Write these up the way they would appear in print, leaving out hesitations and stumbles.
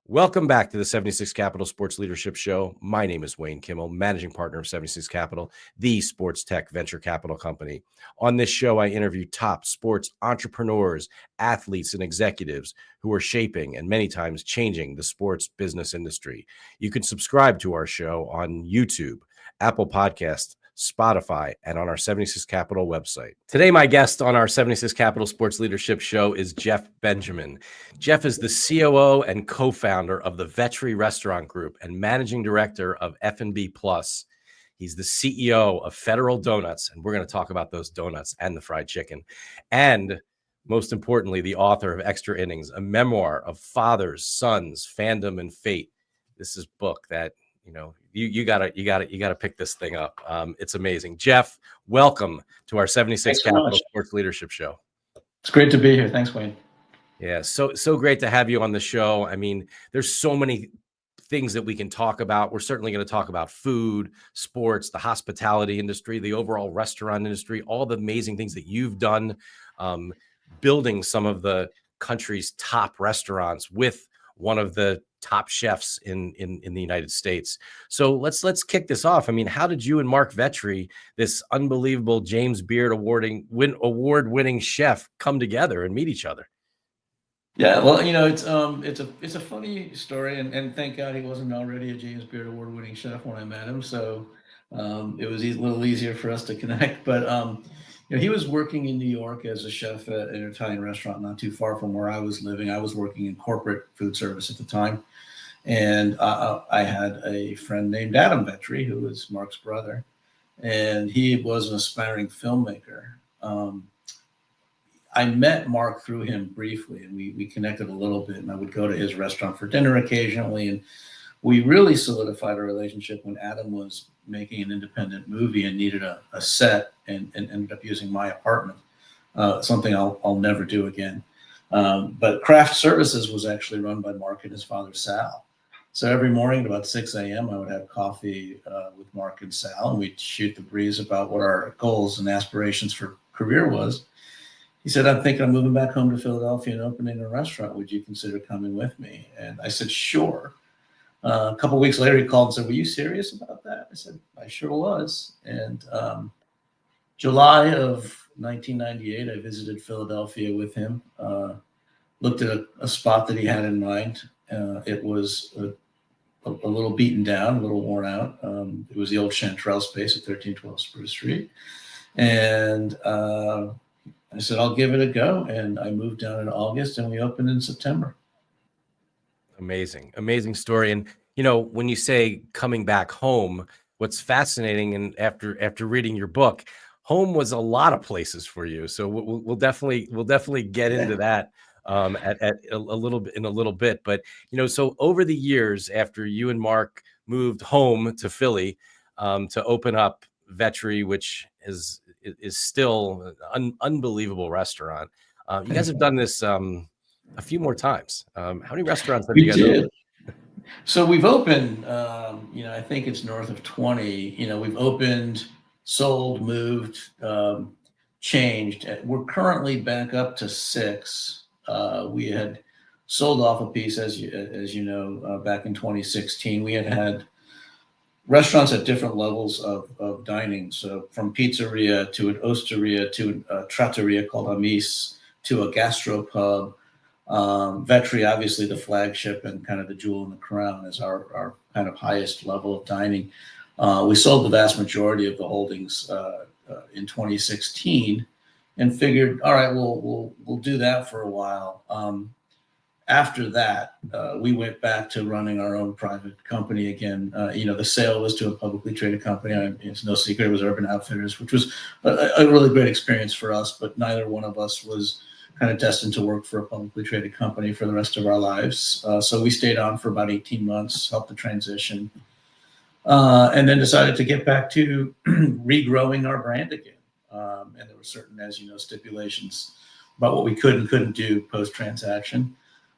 Welcome back to the 76 Capital Sports Leadership Show. My name is Wayne Kimmel, managing partner of 76 Capital, the sports tech venture capital company. On this show, I interview top sports entrepreneurs, athletes, and executives who are shaping and many times changing the sports business industry. You can subscribe to our show on YouTube, Apple Podcasts, Spotify, and on our 76 Capital website. Today, my guest on our 76 Capital Sports Leadership Show is Jeff Benjamin. Jeff is the COO and co-founder of the Vetri Restaurant Group and managing director of F&B Plus. He's the CEO of Federal Donuts, and we're going to talk about those donuts and the fried chicken. And most importantly, the author of Extra Innings, a memoir of fathers, sons, fandom, and fate. This is a book that you gotta pick this thing up. It's amazing. Jeff, welcome to our 76 Capital Sports Leadership Show. It's great to be here. Thanks, Wayne. Yeah, so great to have you on the show. I mean, there's so many things that we can talk about. We're certainly going to talk about food, sports, the hospitality industry, the overall restaurant industry, all the amazing things that you've done, building some of the country's top restaurants with one of the top chefs in the United States. So let's kick this off. I mean, how did you and Marc Vetri, this unbelievable James Beard award-winning chef, come together and meet each other? Yeah, well, it's a funny story, and thank God he wasn't already a James Beard award-winning chef when I met him, so it was a little easier for us to connect. But he was working in New York as a chef at an Italian restaurant not too far from where I was living. I was working in corporate food service at the time, and I had a friend named Adam Vetri, who was Marc's brother, and he was an aspiring filmmaker. I met Marc through him briefly, and we connected a little bit, and I would go to his restaurant for dinner occasionally. And we really solidified our relationship when Adam was making an independent movie and needed a set and ended up using my apartment, something I'll never do again. But craft services was actually run by Marc and his father, Sal. So every morning at about 6 a.m., I would have coffee with Marc and Sal, and we'd shoot the breeze about what our goals and aspirations for career was. He said, I'm thinking of moving back home to Philadelphia and opening a restaurant. Would you consider coming with me? And I said, sure. A couple of weeks later, he called and said, were you serious about that? I said, I sure was. And July of 1998, I visited Philadelphia with him, looked at a spot that he had in mind. It was a little beaten down, a little worn out. It was the old Chanterelle space at 1312 Spruce Street. And I said, I'll give it a go. And I moved down in August and we opened in September. Amazing story. And, when you say coming back home, what's fascinating, and after reading your book, home was a lot of places for you. So we'll definitely get into that at a little bit in a little bit. But, so over the years after you and Marc moved home to Philly to open up Vetri, which is still an unbelievable restaurant. You guys have done this a few more times. How many restaurants have you guys opened? So we've opened, I think it's north of 20. We've opened, sold, moved, changed. We're currently back up to 6. We had sold off a piece, as you know, back in 2016. We had restaurants at different levels of dining. So from pizzeria to an osteria to a trattoria called Amis to a gastropub. Vetri, obviously the flagship and kind of the jewel in the crown, is our kind of highest level of dining. We sold the vast majority of the holdings in 2016 and figured, all right, we'll do that for a while. After that, we went back to running our own private company again. The sale was to a publicly traded company. It's no secret it was Urban Outfitters, which was a really great experience for us, but neither one of us was kind of destined to work for a publicly traded company for the rest of our lives. So we stayed on for about 18 months, helped the transition, and then decided to get back to regrowing our brand again. And there were certain, as you know, stipulations about what we could and couldn't do post-transaction.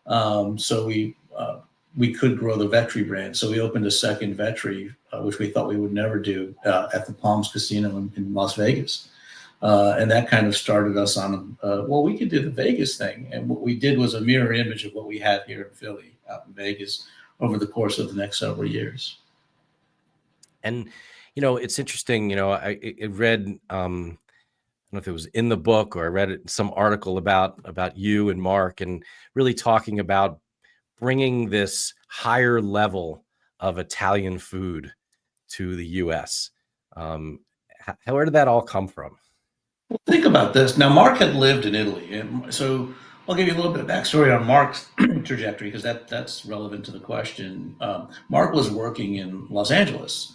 So we could grow the Vetri brand. So we opened a second Vetri, which we thought we would never do, at the Palms Casino in Las Vegas. And that kind of started us on, we could do the Vegas thing. And what we did was a mirror image of what we had here in Philly. out in Vegas over the course of the next several years. And, it's interesting, I read, I don't know if it was in the book or I read some article about you and Marc, and really talking about bringing this higher level of Italian food to the U.S. Where did that all come from? Well, think about this. Now, Marc had lived in Italy, and so I'll give you a little bit of backstory on Marc's trajectory because that's relevant to the question. Marc was working in Los Angeles.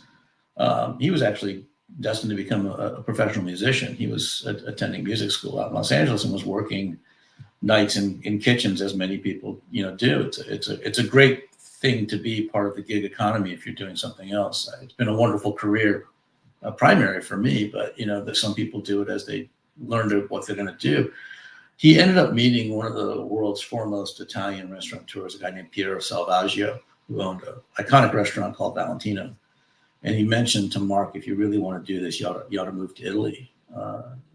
He was actually destined to become a professional musician. He was attending music school out in Los Angeles and was working nights in kitchens, as many people do. It's a great thing to be part of the gig economy if you're doing something else. It's been a wonderful career, primary for me, but that some people do it as they learn what they're going to do. He ended up meeting one of the world's foremost Italian restaurateurs, a guy named Fiore Rosso, who owned an iconic restaurant called Valentino. And he mentioned to Marc, if you really want to do this, you ought to move to Italy.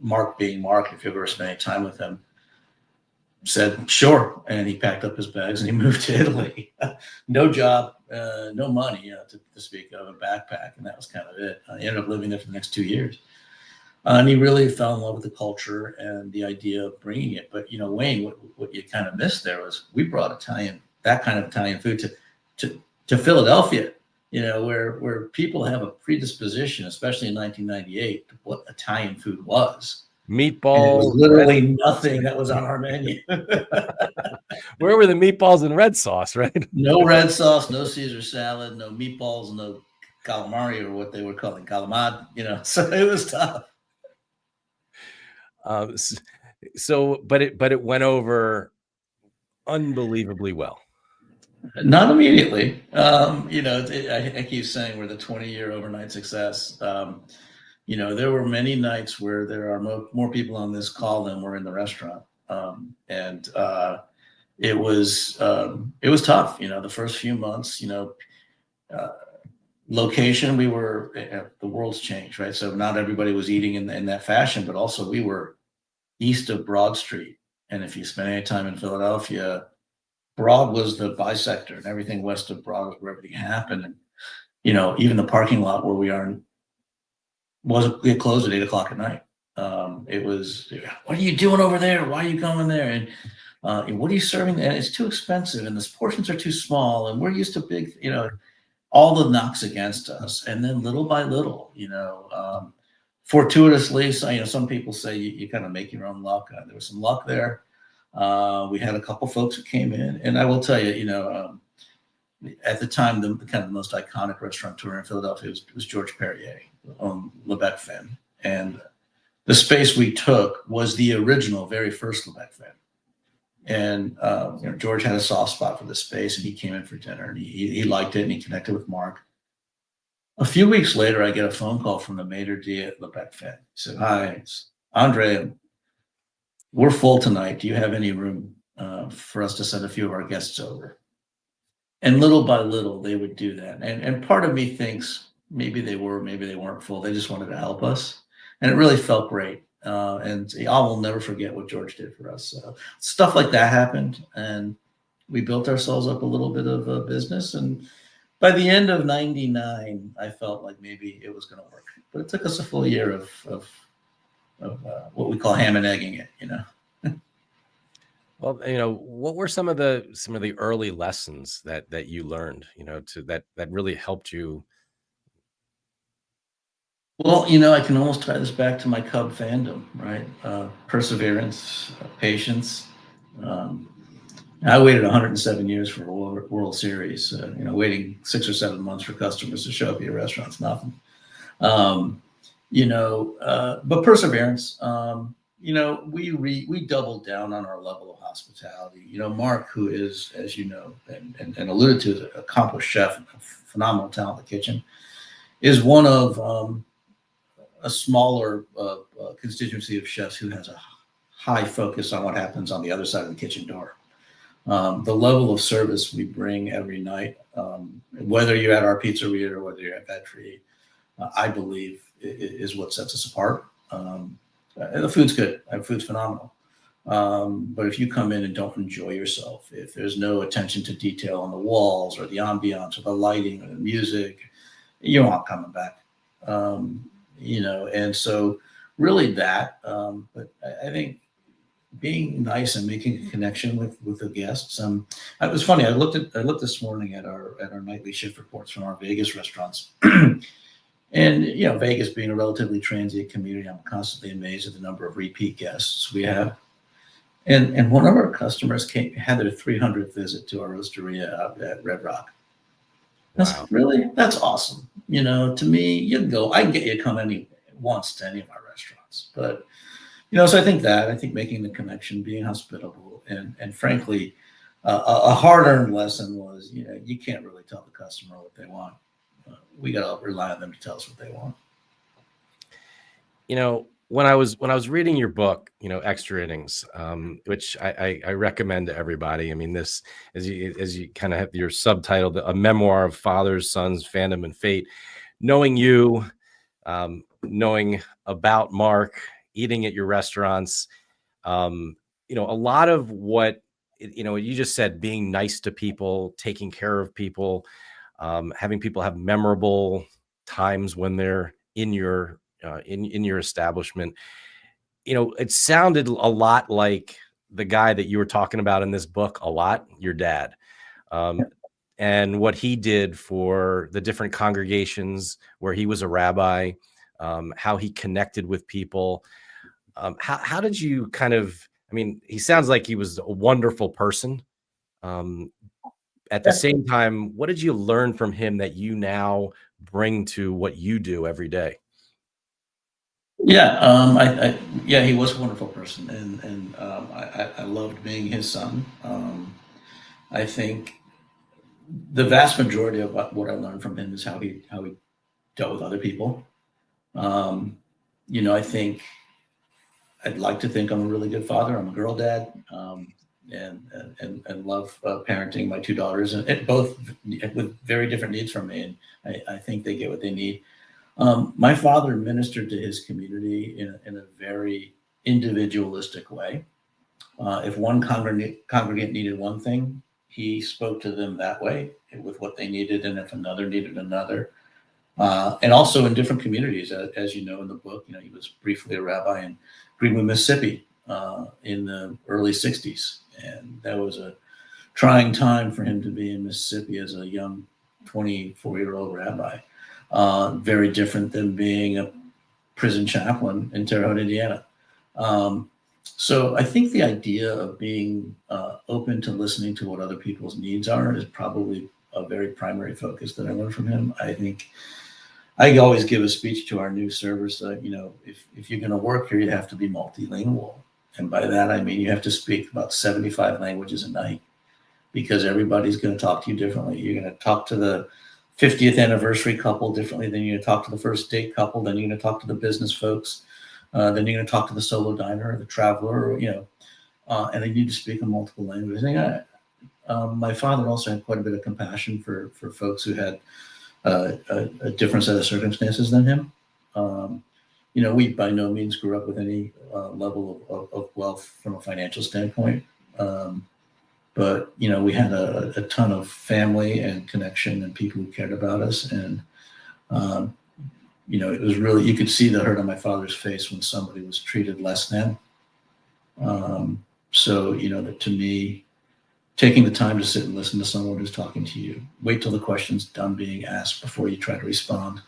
Marc, being Marc, if you've ever spent any time with him, said, sure. And he packed up his bags and he moved to Italy. No job, no money to speak of, a backpack. And that was kind of it. He ended up living there for the next 2 years. And he really fell in love with the culture and the idea of bringing it. But, Wayne, what you kind of missed there was we brought that kind of Italian food to Philadelphia, where people have a predisposition, especially in 1998, to what Italian food was. Meatballs. It was literally nothing that was on our menu. Where were the meatballs and red sauce, right? No red sauce, no Caesar salad, no meatballs, no calamari, or what they were calling calamad, so it was tough. But it went over unbelievably well. Not immediately. I keep saying we're the 20-year overnight success. There were many nights where there are more people on this call than were in the restaurant. It was tough. The first few months, location, the world's changed, right? So not everybody was eating in that fashion, but also we were east of Broad Street. And if you spend any time in Philadelphia, Broad was the bisector, and everything west of Broad was where everything happened. And, even the parking lot where we are it closed at 8:00 at night. It was, what are you doing over there? Why are you going there? And what are you serving? And it's too expensive, and the portions are too small, and we're used to big, all the knocks against us. And then little by little, fortuitously, so, some people say you kind of make your own luck. There was some luck there. We had a couple folks who came in, and I will tell you, at the time, the kind of the most iconic restaurateur in Philadelphia was George Perrier on Lebec Fin. And the space we took was the original, very first Lebec Fin. And George had a soft spot for the space, and he came in for dinner, and he liked it, and he connected with Marc. A few weeks later, I get a phone call from the maitre d' at Lebec Fin. He said, "Hi, it's Andre. We're full tonight. Do you have any room for us to send a few of our guests over?" And little by little, they would do that. And part of me thinks maybe they weren't full. They just wanted to help us. And it really felt great. And I will never forget what George did for us. So stuff like that happened. And we built ourselves up a little bit of a business. And by the end of 99, I felt like maybe it was going to work. But it took us a full year of what we call ham and egging it, Well, what were some of the early lessons that you learned, that really helped you? Well, I can almost tie this back to my Cub fandom, right? Perseverance, patience. I waited 107 years for a World Series. Waiting 6 or 7 months for customers to show up at your restaurant's nothing. But perseverance. We doubled down on our level of hospitality. Marc, who is, as you know, and alluded to, is an accomplished chef, and a phenomenal talent in the kitchen, is one of a smaller constituency of chefs who has a high focus on what happens on the other side of the kitchen door. The level of service we bring every night, whether you're at our pizzeria or whether you're at Vetri, I believe is what sets us apart. The food's good. The food's phenomenal. But if you come in and don't enjoy yourself, if there's no attention to detail on the walls or the ambiance or the lighting or the music, you aren't coming back. And so really that. But I think being nice and making a connection with the guests. It was funny. I looked this morning at our nightly shift reports from our Vegas restaurants. And Vegas being a relatively transient community, I'm constantly amazed at the number of repeat guests we have. And one of our customers had their 300th visit to our Osteria out at Red Rock. Wow. That's awesome. To me, I can get you to come once to any of our restaurants. But, so I think making the connection, being hospitable, and frankly, a hard-earned lesson was, you can't really tell the customer what they want. We got to rely on them to tell us what they want. When I was reading your book, Extra Innings, which I recommend to everybody. I mean, this, as you kind of have your subtitle, a memoir of fathers, sons, fandom, and fate. Knowing you, knowing about Marc, eating at your restaurants, a lot of what you just said, being nice to people, taking care of people, having people have memorable times when they're in your in your establishment. It sounded a lot like the guy that you were talking about in this book a lot, your dad, and what he did for the different congregations where he was a rabbi, how he connected with people. How did you he sounds like he was a wonderful person. At the same time, what did you learn from him that you now bring to what you do every day? Yeah, he was a wonderful person, and I loved being his son. I think the vast majority of what I learned from him is how he dealt with other people. I think I'd like to think I'm a really good father. I'm a girl dad, and love parenting my two daughters, and both with very different needs from me, and I think they get what they need. My father ministered to his community in a very individualistic way. If one congregant needed one thing, he spoke to them that way with what they needed, and if another needed another. And also in different communities, as you know in the book, he was briefly a rabbi in Greenwood, Mississippi, in the early '60s, and that was a trying time for him to be in Mississippi as a young 24-year-old rabbi. Very different than being a prison chaplain in Terre Haute, Indiana. So I think the idea of being open to listening to what other people's needs are is probably a very primary focus that I learned from him. I think I always give a speech to our new servers that, if you're going to work here, you have to be multilingual. And by that, I mean, you have to speak about 75 languages a night, because everybody's going to talk to you differently. You're going to talk to the 50th anniversary couple differently than you're going to talk to the first date couple, then you're going to talk to the business folks, then you're going to talk to the solo diner or the traveler, and they need to speak in multiple languages. My father also had quite a bit of compassion for folks who had a different set of circumstances than him. We by no means grew up with any level of wealth from a financial standpoint. But, we had a ton of family and connection and people who cared about us. And, it was really, you could see the hurt on my father's face when somebody was treated less than. So, that to me, taking the time to sit and listen to someone who's talking to you, wait till the question's done being asked before you try to respond.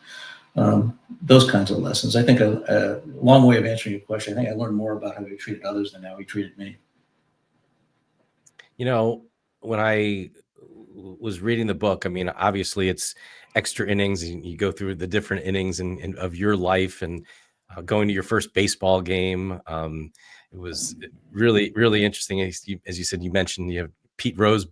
Those kinds of lessons. I think a long way of answering your question. I think I learned more about how he treated others than how he treated me. When I was reading the book, I mean, obviously it's extra innings, and you go through the different innings and of your life, and going to your first baseball game. It was really, really interesting. As you said, you mentioned you have Pete Rose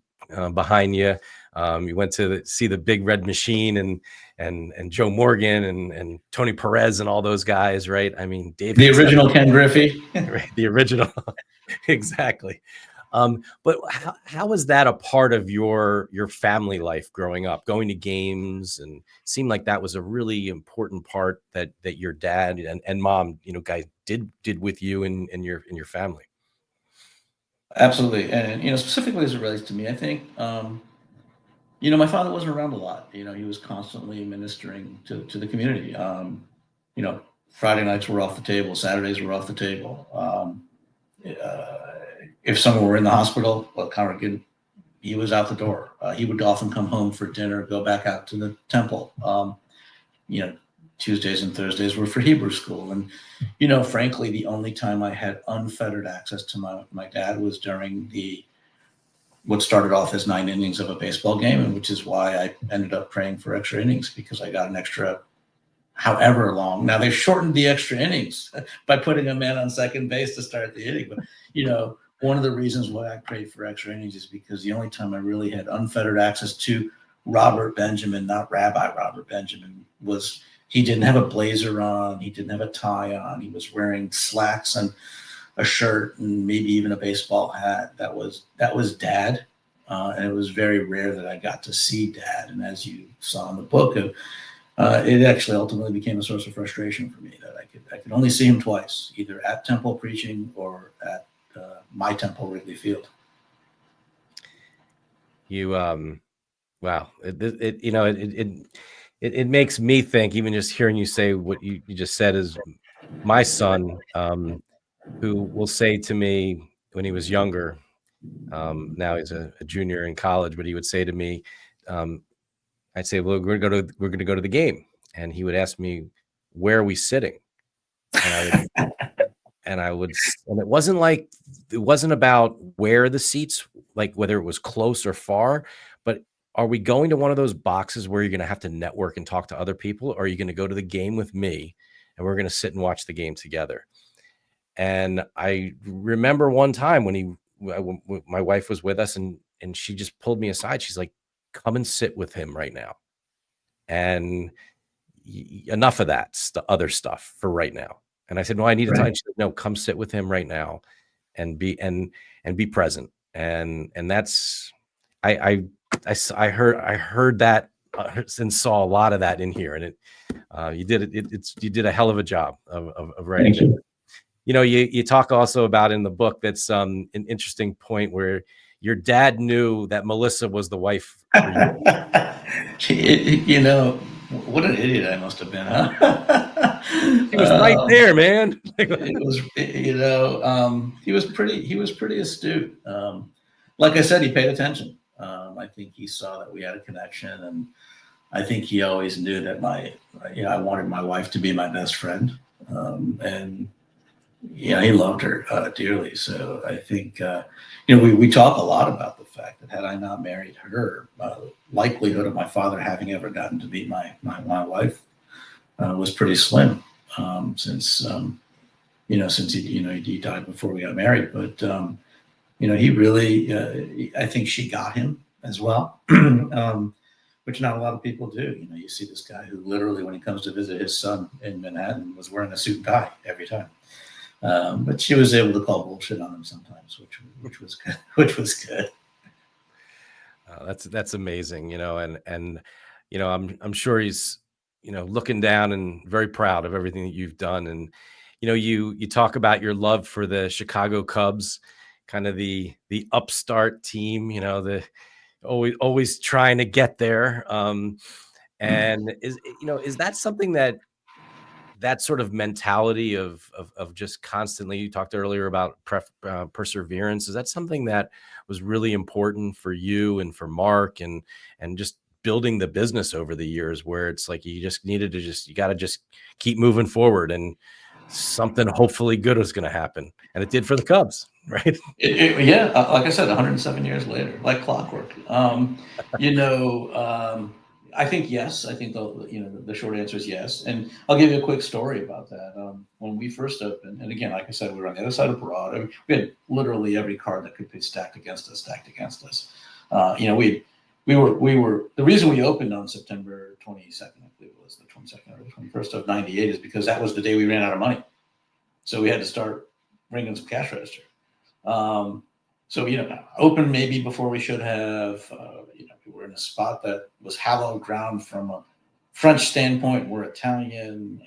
behind you. You went to see the Big Red Machine and Joe Morgan and Tony Perez and all those guys, right? I mean, David, the original Ken Griffey, right? The original, exactly. But how was that a part of your family life growing up, going to games, and seemed like that was a really important part that your dad and mom, guys did with you and your family? Absolutely. And, specifically as it relates to me, I think, my father wasn't around a lot. He was constantly ministering to the community. You know, Friday nights were off the table, Saturdays were off the table. Uh, if someone were in the hospital, well, congregant, he was out the door. He would often come home for dinner, go back out to the temple. You know, Tuesdays and Thursdays were for Hebrew school. And, frankly, the only time I had unfettered access to my dad was during what started off as 9 innings of a baseball game, and which is why I ended up praying for extra innings, because I got an extra however long. Now they've shortened the extra innings by putting a man on second base to start the inning. But, one of the reasons why I prayed for extra innings is because the only time I really had unfettered access to Robert Benjamin, not Rabbi Robert Benjamin, was he didn't have a blazer on. He didn't have a tie on. He was wearing slacks and a shirt and maybe even a baseball hat. That was Dad. And it was very rare that I got to see Dad. And as you saw in the book, it actually ultimately became a source of frustration for me that I could only see him twice, either at Temple preaching or at my Temple, Wrigley Field. You, wow, it makes me think, even just hearing you say what you just said, is my son, who will say to me when he was younger, now he's a junior in college, but he would say to me, I'd say, well, we're going to go to the game. And he would ask me, where are we sitting? And and it wasn't about where the seats, like whether it was close or far, but are we going to one of those boxes where you're going to have to network and talk to other people? Or are you going to go to the game with me and we're going to sit and watch the game together? And I remember one time when my wife was with us, and she just pulled me aside. She's like, come and sit with him right now. And enough of that other stuff for right now. And I said, no, I need to talk. She said, no, come sit with him right now and be present. And that's, I heard that and saw a lot of that in here. And you did a hell of a job of writing it. You talk also about in the book, that's an interesting point where your dad knew that Melissa was the wife for you. What an idiot I must have been, huh? He was right there, man. It was, he was pretty astute. Like I said, he paid attention. I think he saw that we had a connection, and I think he always knew that I wanted my wife to be my best friend. And he loved her dearly. So I think, we talk a lot about the fact that had I not married her, likelihood of my father having ever gotten to meet my wife was pretty slim, since he died before we got married. But he really, I think she got him as well, which not a lot of people do. You see this guy who literally, when he comes to visit his son in Manhattan, was wearing a suit and tie every time. But she was able to call bullshit on him sometimes, which was good. That's amazing, and I'm sure he's looking down and very proud of everything that you've done. And you talk about your love for the Chicago Cubs, kind of the upstart team, the always trying to get there. And is that something that sort of mentality of just constantly, you talked earlier about perseverance, is that something that was really important for you and for Marc, and just building the business over the years, where it's like you just needed to you got to just keep moving forward, and something hopefully good is going to happen, and it did for the Cubs, right? Yeah, like I said, 107 years later, like clockwork. I think yes. I think the short answer is yes. And I'll give you a quick story about that. When we first opened, and again, like I said, we were on the other side of Broad. I mean, we had literally every card that could be stacked against us. We were the reason we opened on September 22nd, I believe it was the 22nd or the 21st of '98, is because that was the day we ran out of money. So we had to start bringing some cash register. So, open maybe before we should have. We were in a spot that was hallowed ground from French standpoint, we're Italian.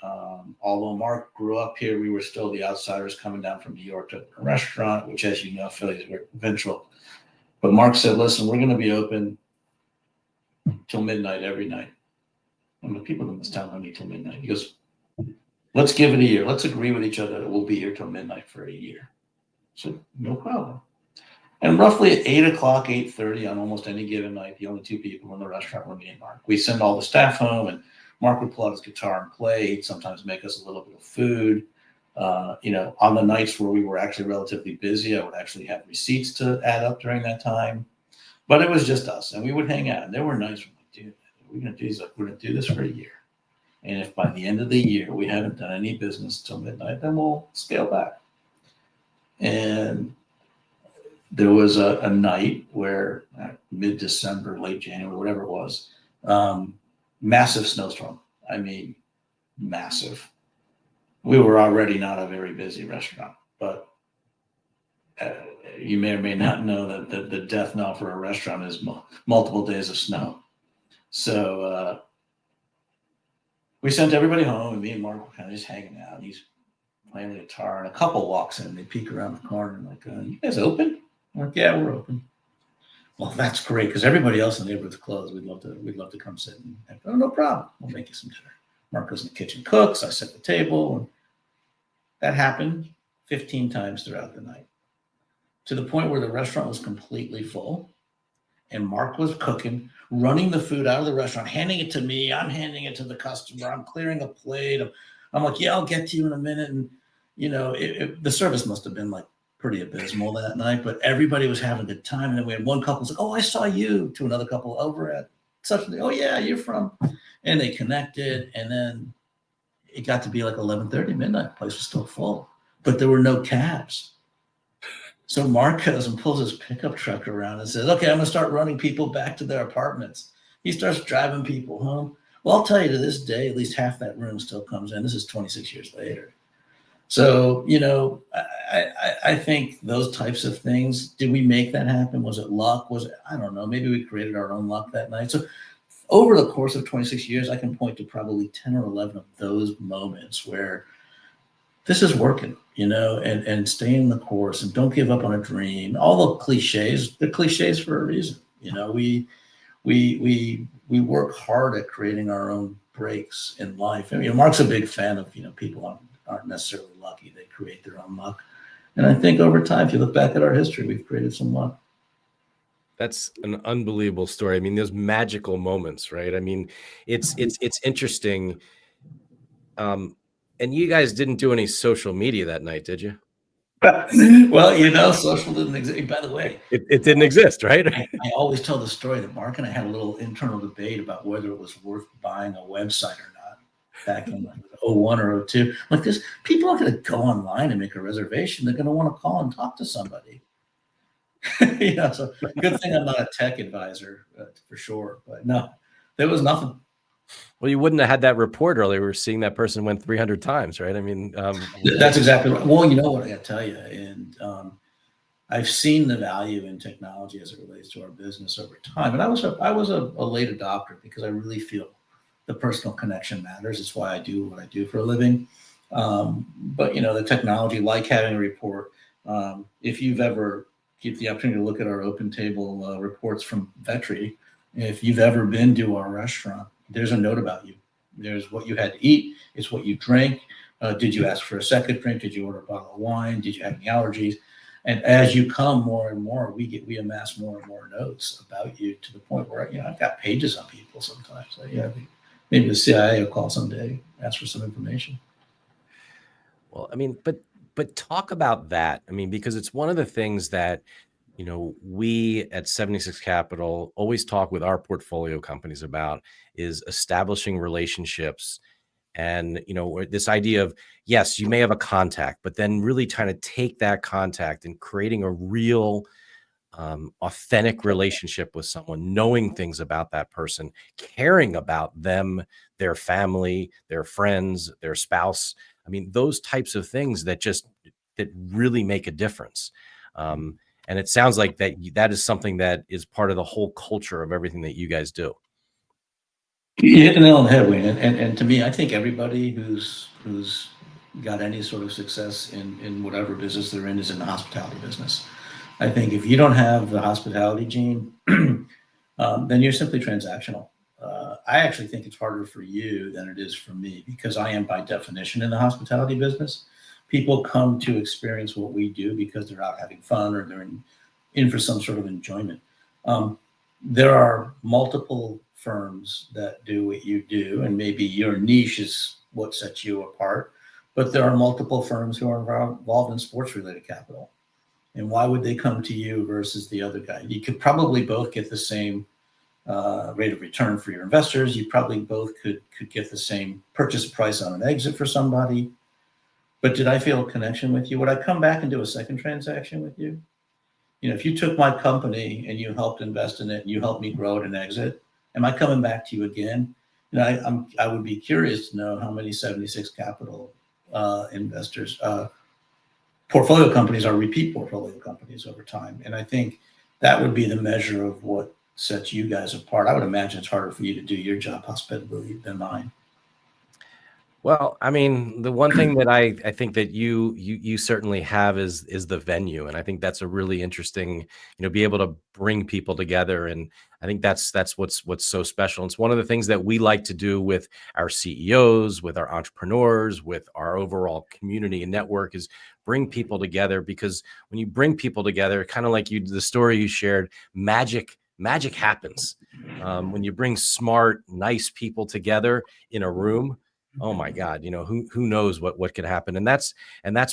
Although Marc grew up here, we were still the outsiders coming down from New York to a restaurant, which, as you know, Philly is ventral. But Marc said, listen, we're going to be open till midnight every night. And the people in this town don't need till midnight. He goes, let's give it a year. Let's agree with each other that we'll be here till midnight for a year. So no problem. And roughly at 8 o'clock, 8:30 on almost any given night, the only two people in the restaurant were me and Marc. We send all the staff home, and Marc would pull out his guitar and play. He'd sometimes make us a little bit of food. On the nights where we were actually relatively busy, I would actually have receipts to add up during that time. But it was just us, and we would hang out. And there were nights where we're like, dude, we're going to do this for a year. And if by the end of the year we haven't done any business till midnight, then we'll scale back. And there was a night where mid-December, late January, whatever it was, massive snowstorm. I mean, massive. We were already not a very busy restaurant, but you may or may not know that the death knell for a restaurant is multiple days of snow. So we sent everybody home, and me and Marc were kind of just hanging out. And he's playing the guitar, and a couple walks in. They peek around the corner and like, you guys open? I'm like, yeah, we're open. Well, that's great, because everybody else in the neighborhood's closed. We'd love to come sit. And oh, no problem. We'll make you some dinner. Marc goes in the kitchen, cooks. I set the table, and that happened 15 times throughout the night, to the point where the restaurant was completely full, and Marc was cooking, running the food out of the restaurant, handing it to me. I'm handing it to the customer. I'm clearing a plate. I'm like, yeah, I'll get to you in a minute. And the service must have been like pretty abysmal that night, but everybody was having a good time. And then we had one couple like, oh, I saw you, to another couple over at such and oh yeah, you're from, and they connected. And then it got to be like 11:30 midnight. The place was still full, but there were no cabs. So Marc goes and pulls his pickup truck around and says, okay, I'm going to start running people back to their apartments. He starts driving people home. Well, I'll tell you, to this day, at least half that room still comes in. This is 26 years later. So, I think those types of things, did we make that happen? Was it luck? I don't know. Maybe we created our own luck that night. So over the course of 26 years, I can point to probably 10 or 11 of those moments where this is working, and stay in the course and don't give up on a dream. All the cliches, they're cliches for a reason. We work hard at creating our own breaks in life. I mean, Marc's a big fan of, people aren't necessarily lucky. They create their own luck. And I think over time, if you look back at our history, we've created some luck. That's an unbelievable story. I mean, those magical moments, right? I mean, it's interesting. And you guys didn't do any social media that night, did you? Well, social didn't exist. By the way, it didn't exist, right? I always tell the story that Marc and I had a little internal debate about whether it was worth buying a website or not back in 01 or 02. Like this, people are going to go online and make a reservation. They're going to want to call and talk to somebody. So good thing I'm not a tech advisor for sure. But no, there was nothing. Well, you wouldn't have had that report earlier. We were seeing that person went 300 times, right? I mean, that's exactly right. Well, you know what I got to tell you, and I've seen the value in technology as it relates to our business over time. And I was a late adopter because I really feel the personal connection matters. It's why I do what I do for a living. But the technology, like having a report, if you've ever get the opportunity to look at our open table reports from Vetri, if you've ever been to our restaurant, there's a note about you. There's what you had to eat. It's what you drank. Did you ask for a second drink? Did you order a bottle of wine? Did you have any allergies? And as you come more and more, we amass more and more notes about you, to the point where I've got pages on people sometimes. So, maybe the CIA will call someday, ask for some information. Well, I mean, but talk about that. I mean, because it's one of the things that we at 76 Capital always talk with our portfolio companies about, is establishing relationships. And, this idea of, yes, you may have a contact, but then really trying to take that contact and creating a real authentic relationship with someone, knowing things about that person, caring about them, their family, their friends, their spouse. I mean, those types of things that really make a difference. And it sounds like that is something that is part of the whole culture of everything that you guys do. You hit the nail on the head, Wayne. And to me, I think everybody who's got any sort of success in whatever business they're in is in the hospitality business. I think if you don't have the hospitality gene, then you're simply transactional. I actually think it's harder for you than it is for me because I am by definition in the hospitality business. People come to experience what we do because they're out having fun or they're in for some sort of enjoyment. There are multiple firms that do what you do, and maybe your niche is what sets you apart. But there are multiple firms who are involved in sports related capital. And why would they come to you versus the other guy? You could probably both get the same rate of return for your investors. You probably both could get the same purchase price on an exit for somebody. But did I feel a connection with you? Would I come back and do a second transaction with you? You know, if you took my company and you helped invest in it and you helped me grow it and exit, am I coming back to you again? You know, I would be curious to know how many 76 Capital investors, portfolio companies are repeat portfolio companies over time. And I think that would be the measure of what sets you guys apart. I would imagine it's harder for you to do your job hospitably than mine. Well, I mean, the one thing that I think that you certainly have is the venue, and I think that's a really interesting, be able to bring people together, and I think that's what's so special. It's one of the things that we like to do with our CEOs, with our entrepreneurs, with our overall community and network is bring people together, because when you bring people together, kind of like the story you shared, magic happens. When you bring smart, nice people together in a room. Oh my God, who knows what could happen. And that's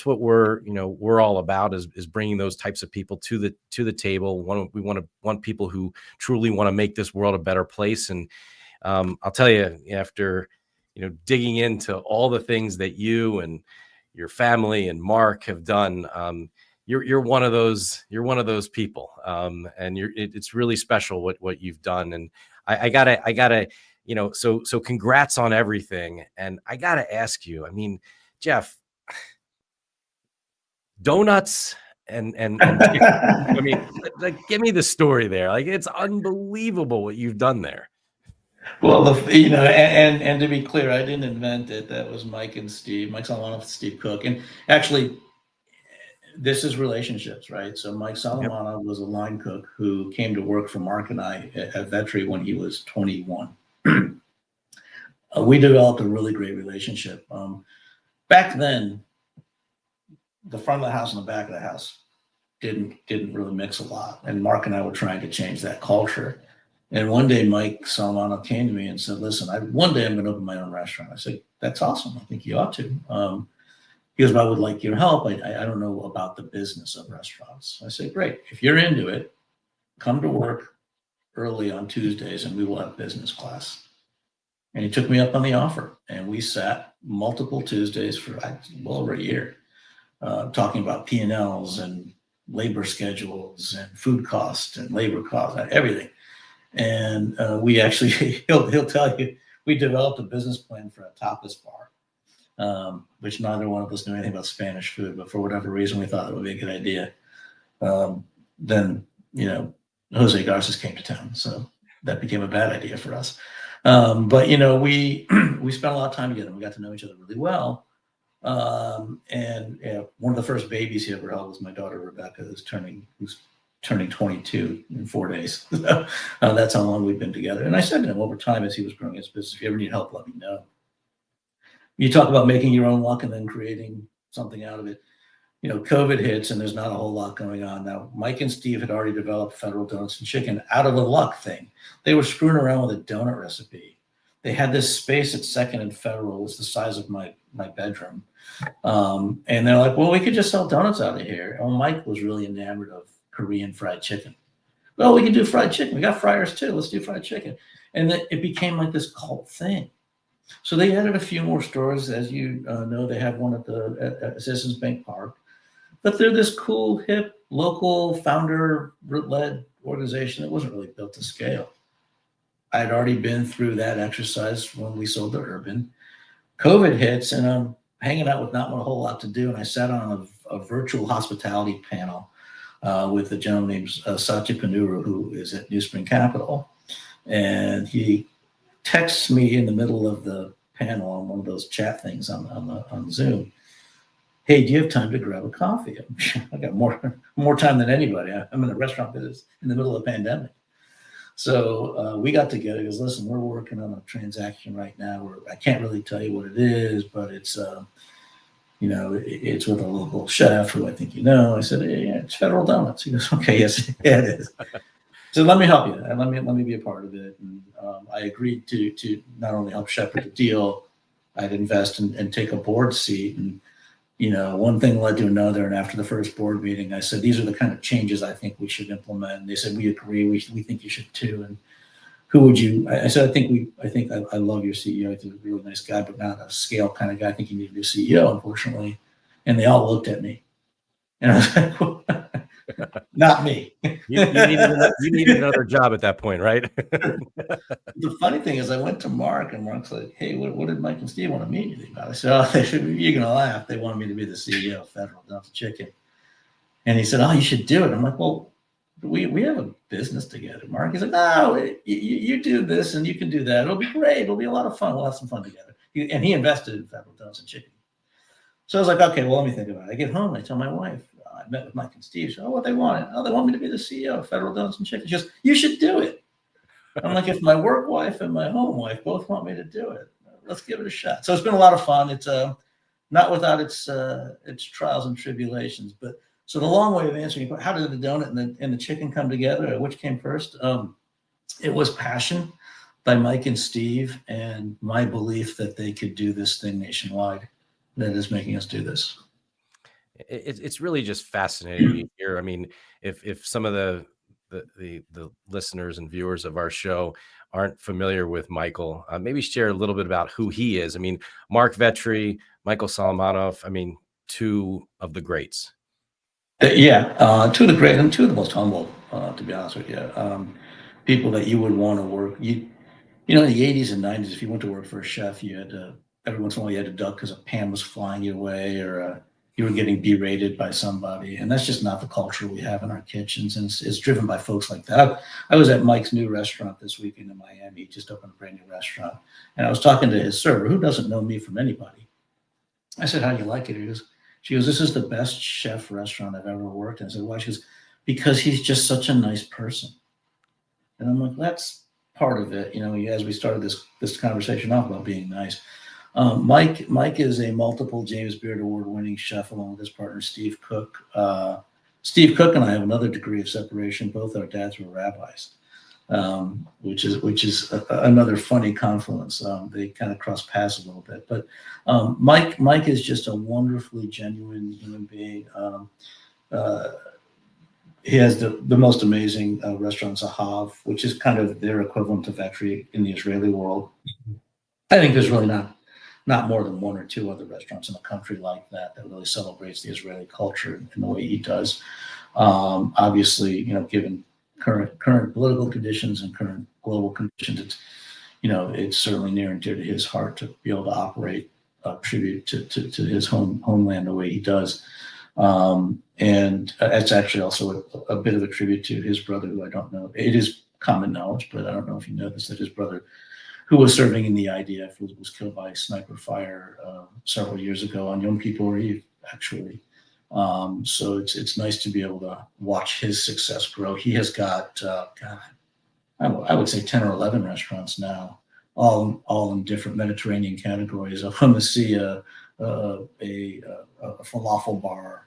what we're all about is bringing those types of people to the table. We want people who truly want to make this world a better place. And I'll tell you, after, digging into all the things that you and your family and Marc have done, you're one of those people. And it's really special what you've done. And I gotta, so congrats on everything. And I got to ask you, I mean, Jeff, donuts and chicken, I mean, like, give me the story there. Like, it's unbelievable what you've done there. Well, and to be clear, I didn't invent it. That was Mike Solomonov, Steve Cook. And actually, this is relationships, right? So Mike Solomonov was a line cook who came to work for Marc and I at Vetri when he was 21. We developed a really great relationship. Back then, the front of the house and the back of the house didn't really mix a lot. And Marc and I were trying to change that culture. And one day, Mike Solomonov came to me and said, listen, one day I'm going to open my own restaurant. I said, that's awesome. I think you ought to. He goes, I would like your help. I don't know about the business of restaurants. I said, great. If you're into it, come to work early on Tuesdays and we will have business class. And he took me up on the offer. And we sat multiple Tuesdays for well over a year, talking about P&Ls and labor schedules and food costs and labor costs and everything. And we actually, he'll tell you, we developed a business plan for a tapas bar. Which neither one of us knew anything about Spanish food, but for whatever reason, we thought it would be a good idea. Then, Jose Garces came to town, so that became a bad idea for us. But we spent a lot of time together. We got to know each other really well. And one of the first babies he ever held was my daughter Rebecca, who's turning 22 in 4 days. That's how long we've been together. And I said to him over time as he was growing his business, if you ever need help, let me know. You talk about making your own luck and then creating something out of it. COVID hits and there's not a whole lot going on. Now, Mike and Steve had already developed Federal Donuts and Chicken out of a luck thing. They were screwing around with a donut recipe. They had this space at 2nd and Federal. It was the size of my bedroom. And they're like, well, we could just sell donuts out of here. And Mike was really enamored of Korean fried chicken. Well, we can do fried chicken. We got fryers too. Let's do fried chicken. And then it became like this cult thing. So they added a few more stores. As you know, they have one at Citizens Bank Park. But they're this cool, hip, local, founder-led organization that wasn't really built to scale. I had already been through that exercise when we sold to Urban. COVID hits, and I'm hanging out with not a whole lot to do, and I sat on a virtual hospitality panel with a gentleman named Satya Panuru, who is at New Spring Capital. And he texts me in the middle of the panel on one of those chat things on Zoom. Hey, do you have time to grab a coffee? I got more time than anybody. I'm in the restaurant business in the middle of the pandemic. So we got together. He goes, listen, we're working on a transaction right now where I can't really tell you what it is, but it's it's with a local chef who I think you know. I said, yeah, it's Federal Donuts. He goes, okay, yes, yeah, it is. So let me help you, and let me be a part of it. And I agreed to not only help shepherd the deal, I'd invest and take a board seat. And one thing led to another. And after the first board meeting, I said, these are the kind of changes I think we should implement. And they said, we agree. We think you should too. And who would you? I said, I love your CEO. He's a really nice guy, but not a scale kind of guy. I think you need a new CEO, unfortunately. And they all looked at me, and I was like, well, not me. You needed another job at that point, right? The funny thing is, I went to Mark, and Mark's like, hey, what did Mike and Steve want to meet you about? I said, oh, you're going to laugh. They wanted me to be the CEO of Federal Donuts Chicken. And he said, oh, you should do it. I'm like, well, we have a business together, Mark. He's like, no, you do this and you can do that. It'll be great. It'll be a lot of fun. We'll have some fun together. And he invested in Federal Donuts and Chicken. So I was like, okay, well, let me think about it. I get home, I tell my wife, I met with Mike and Steve. So, what they wanted? Oh, they want me to be the CEO of Federal Donuts and Chicken. She goes, you should do it. I'm like, if my work wife and my home wife both want me to do it, let's give it a shot. So it's been a lot of fun. It's not without its trials and tribulations. But so the long way of answering, how did the donut and the chicken come together? Which came first? It was passion by Mike and Steve, and my belief that they could do this thing nationwide that is making us do this. It's really just fascinating to hear. I mean, if some of the listeners and viewers of our show aren't familiar with Michael, maybe share a little bit about who he is. I mean, Marc Vetri, Michael Solomonov, I mean, two of the greats. Two of the great and two of the most humble, to be honest with you. People that you would want to work. In the 80s and 90s, if you went to work for a chef, you had to, every once in a while you had to duck because a pan was flying your way, or you were getting berated by somebody. And that's just not the culture we have in our kitchens. And it's driven by folks like that. I was at Mike's new restaurant this weekend in Miami. He just opened a brand new restaurant. And I was talking to his server, who doesn't know me from anybody. I said, how do you like it? She goes, this is the best chef restaurant I've ever worked in. I said, why? She goes, because he's just such a nice person. And I'm like, that's part of it. As we started this conversation off about being nice. Mike is a multiple James Beard Award-winning chef along with his partner Steve Cook. Steve Cook and I have another degree of separation. Both our dads were rabbis, which is another funny confluence. They kind of cross paths a little bit. But Mike is just a wonderfully genuine human being. He has the most amazing restaurant, Zahav, which is kind of their equivalent to Vetri in the Israeli world. I think there's really not more than one or two other restaurants in the country like that really celebrates the Israeli culture in the way he does. Obviously, given current political conditions and current global conditions, it's certainly near and dear to his heart to be able to operate tribute to his homeland the way he does. And it's actually also a bit of a tribute to his brother, who I don't know. It is common knowledge, but I don't know if you know this, that his brother, who was serving in the IDF, was killed by sniper fire several years ago on Yom Kippur Eve, actually. So it's nice to be able to watch his success grow. He has got, I would say 10 or 11 restaurants now, all in different Mediterranean categories. A hummus, a falafel bar,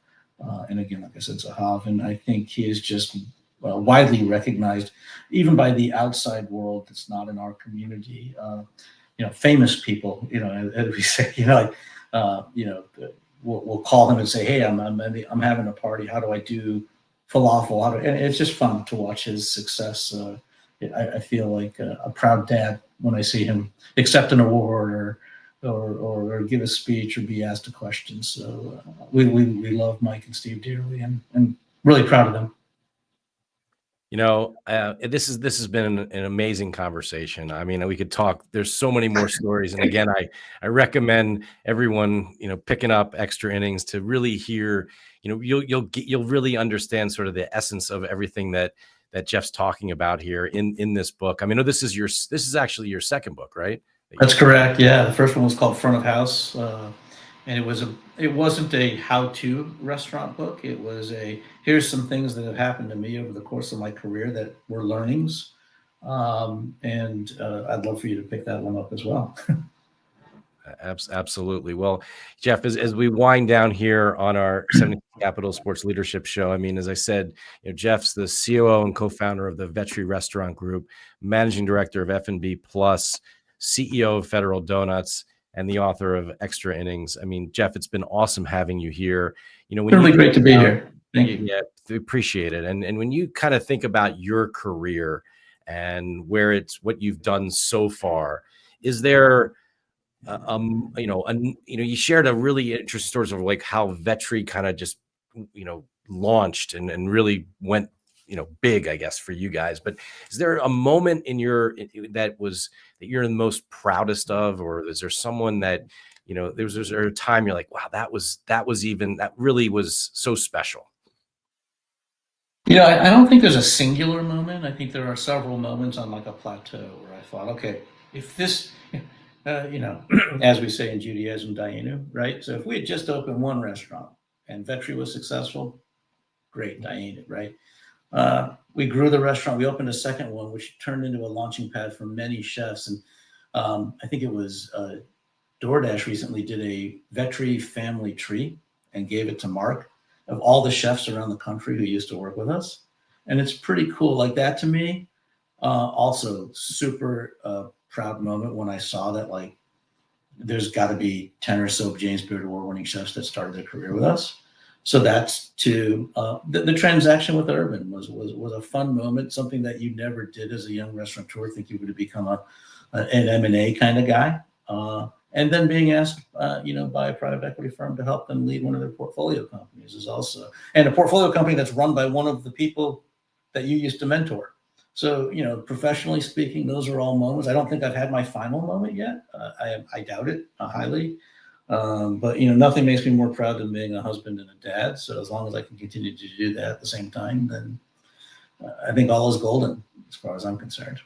and again, like I said, Zahav. And I think he is just widely recognized, even by the outside world that's not in our community. Famous people, as we say, we'll call him and say, hey, I'm having a party. How do I do falafel? And it's just fun to watch his success. I feel like a proud dad when I see him accept an award or give a speech or be asked a question. So we love Mike and Steve dearly and really proud of them. This has been an amazing conversation. I mean, we could talk. There's so many more stories. And again, I recommend everyone, picking up Extra Innings to really hear, you'll really understand sort of the essence of everything that that Jeff's talking about here in this book. I mean, this is actually your second book, right? That's correct. Yeah, the first one was called Front of House, and it wasn't a how-to restaurant book. It was here's some things that have happened to me over the course of my career that were learnings, and I'd love for you to pick that one up as well. Absolutely. Well, Jeff, as we wind down here on our 70 Capital Sports Leadership Show, I mean, as I said, Jeff's the COO and co-founder of the Vetri Restaurant Group, managing director of F&B Plus, CEO of Federal Donuts, and the author of Extra Innings. I mean, Jeff, it's been awesome having you here. When really great to be here. Thank you. Yeah, we appreciate it. And when you kind of think about your career and what you've done so far, is there you shared a really interesting story of like how Vetri kind of just, launched and really went, big, I guess, for you guys. But is there a moment that you're the most proudest of, or is there someone that, there's a time you're like, wow, that really was so special? I don't think there's a singular moment. I think there are several moments on like a plateau where I thought, okay, if this, as we say in Judaism, Dayenu, right? So if we had just opened one restaurant and Vetri was successful, great, Dayenu, right? We grew the restaurant. We opened a second one, which turned into a launching pad for many chefs. And I think it was DoorDash recently did a Vetri family tree and gave it to Marc, of all the chefs around the country who used to work with us. And it's pretty cool. Like that to me, also super proud moment when I saw that, like, there's got to be 10 or so James Beard award-winning chefs that started their career with us. So that's the transaction with Urban was a fun moment, something that you never did as a young restaurateur, think you would have become an M&A kind of guy. And then being asked, by a private equity firm to help them lead one of their portfolio companies is also, and a portfolio company that's run by one of the people that you used to mentor. So, professionally speaking, those are all moments. I don't think I've had my final moment yet. I doubt it highly. But, nothing makes me more proud than being a husband and a dad. So as long as I can continue to do that at the same time, then I think all is golden as far as I'm concerned.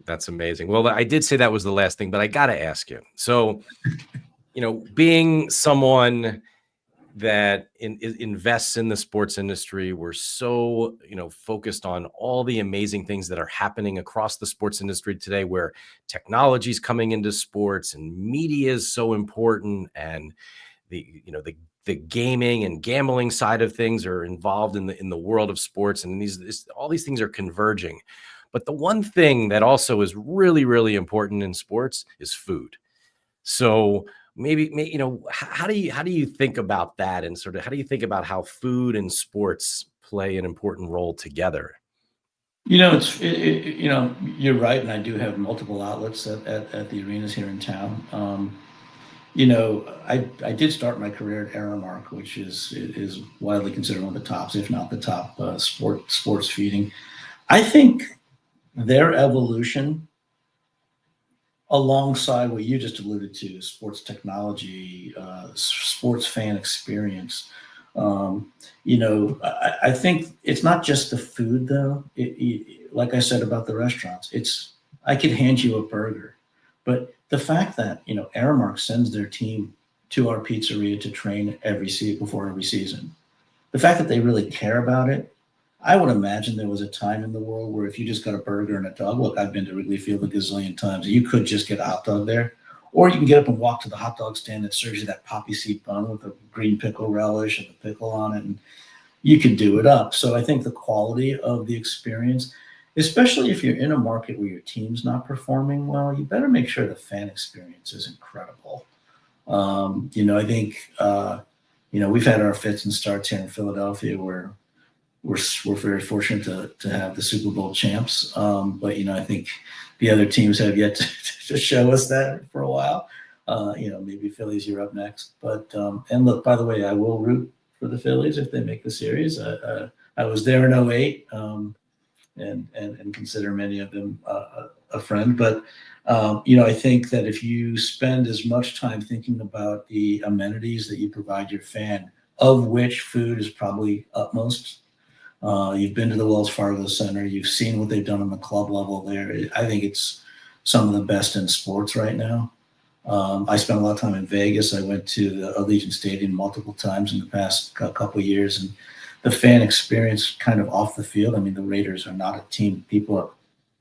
That's amazing. Well, I did say that was the last thing, but I got to ask you. So, being someone that invests in the sports industry, we're so, focused on all the amazing things that are happening across the sports industry today, where technology is coming into sports and media is so important, and the gaming and gambling side of things are involved in the world of sports, and all these things are converging. But the one thing that also is really, really important in sports is food. So maybe how do you think about that, and sort of how do you think about how food and sports play an important role together? You're right, and I do have multiple outlets at the arenas here in town. I did start my career at Aramark, which is widely considered one of the tops, if not the top, sports feeding. I think their evolution, alongside what you just alluded to, sports technology, sports fan experience. I think it's not just the food, though. Like I said about the restaurants, I could hand you a burger, but the fact that Aramark sends their team to our pizzeria to train before every season, the fact that they really care about it. I would imagine there was a time in the world where if you just got a burger and a dog, look, I've been to Wrigley Field a gazillion times, you could just get a hot dog there, or you can get up and walk to the hot dog stand that serves you that poppy seed bun with the green pickle relish and the pickle on it, and you can do it up. So I think the quality of the experience, especially if you're in a market where your team's not performing well, you better make sure the fan experience is incredible. I think, we've had our fits and starts here in Philadelphia where we're very fortunate to have the Super Bowl champs. But, I think the other teams have yet to show us that for a while. Maybe Phillies, you're up next. But, and look, by the way, I will root for the Phillies if they make the series. I was there in 2008 and consider many of them a friend. But, I think that if you spend as much time thinking about the amenities that you provide your fan, of which food is probably utmost, You've been to the Wells Fargo Center. You've seen what they've done on the club level there. I think it's some of the best in sports right now. I spent a lot of time in Vegas. I went to the Allegiant Stadium multiple times in the past couple of years, and the fan experience kind of off the field. I mean, the Raiders are not a team people are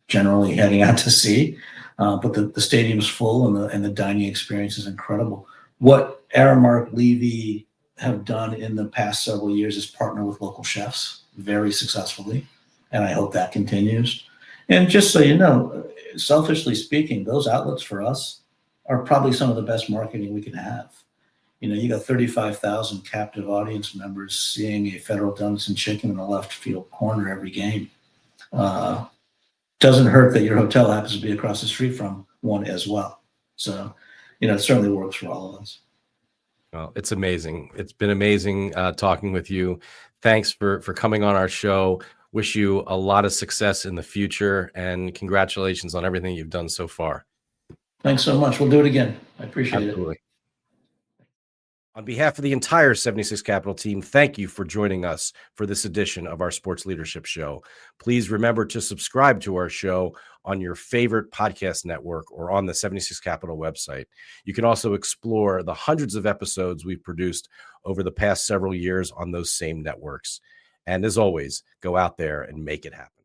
generally heading out to see, but the stadium's full, and the dining experience is incredible. What Aramark Levy have done in the past several years is partner with local chefs very successfully, and I hope that continues. And just so you know, selfishly speaking, those outlets for us are probably some of the best marketing we can have. You know, you got 35,000 captive audience members seeing a Federal Donuts and Chicken in the left field corner every game. Doesn't hurt that your hotel happens to be across the street from one as well. So, you know, it certainly works for all of us. Well, it's amazing. It's been amazing talking with you. Thanks for coming on our show. Wish you a lot of success in the future, and congratulations on everything you've done so far. Thanks so much. We'll do it again. I appreciate Absolutely. it. On behalf of the entire 76 Capital team, thank you for joining us for this edition of our Sports Leadership Show. Please remember to subscribe to our show on your favorite podcast network or on the 76 Capital website. You can also explore the hundreds of episodes we've produced over the past several years on those same networks. And as always, go out there and make it happen.